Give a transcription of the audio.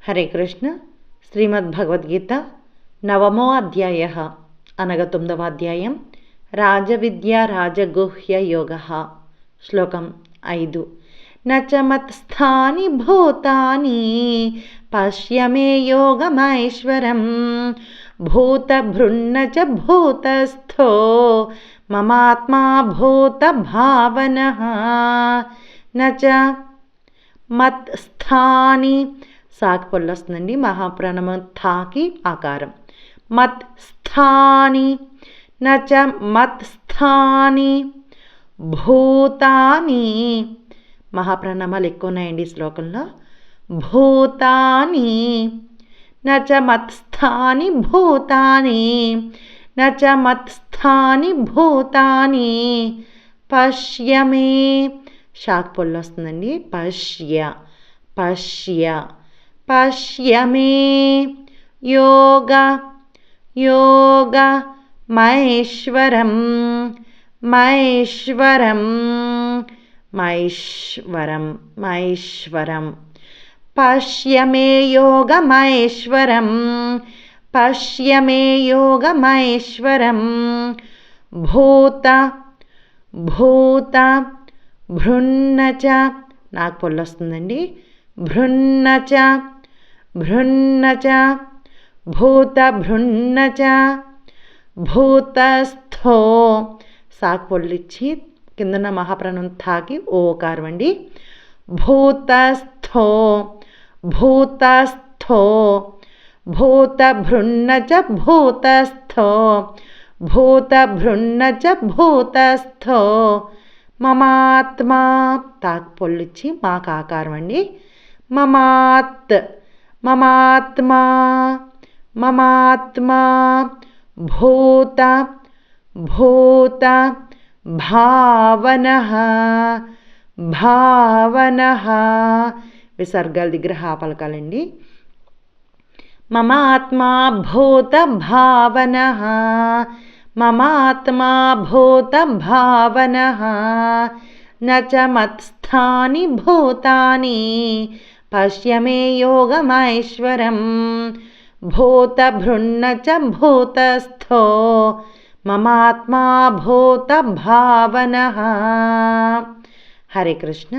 హరే కృష్ణ. శ్రీమద్భగవద్గీత నవమో అధ్యాయ అనగా 9వ అధ్యాయం రాజవిద్యా రాజగుహ్య యోగ. శ్లోకం 5. నచ మత్స్థాని భూతాని పశ్య మే యోగమైశ్వరం భూతభృన్న చ భూతస్థో మమాత్మా భూత భావనః. నచ మత్స్థాని సాకి పొల్లు వస్తుందండి. మహాప్రాణము థాకి ఆకారం. మత్ స్థాని నచ మత్ స్థాని భూతాని. మహాప్రాణామాలు ఎక్కువ ఉన్నాయండి ఈ శ్లోకంలో. భూతాని నచ మత్ స్థాని భూతాని నచ మత్ స్థాని భూతాని పశ్య మే. షాక్ పొల్లు వస్తుందండి. పశ్య పశ్య పశ్య మే యోగ యోగ మహేశ్వరం మహేశ్వరం మహేశ్వరం మహేశ్వరం పశ్య మే యోగ మహేశ్వరం పశ్య మే యోగ మహేశ్వరం భూత భూత భృన్నచ. నాకు పొల్లు వస్తుందండి. భృన్నచ భృన్నచ భూత భృన్నచ భూతస్థో. సాకు పొల్లు ఇచ్చి కిందన్న మహాప్రాణం థాకి ఓకారం అండి. భూతస్థో భూతస్థో భూత భృన్నచ భూతస్థో భూత భృన్నచ భూతస్థో మమాత్మా. తాకు పొల్లిచ్చి మాకు ఆకారం అండి. మమాత్ మమాత్మా మమాత్మా భూత భూత భావనః భావనః. విసర్గాల దగ్గర హా పలకాలండి. మమాత్మా భూత భావనః మమాత్మా భూత భావనః. నచ మత్స్థాని భూతాని పశ్య మే యోగమైశ్వరం భూతభృన్న చ భూతస్థో మమాత్మా భూత భావనః. హరే కృష్ణ.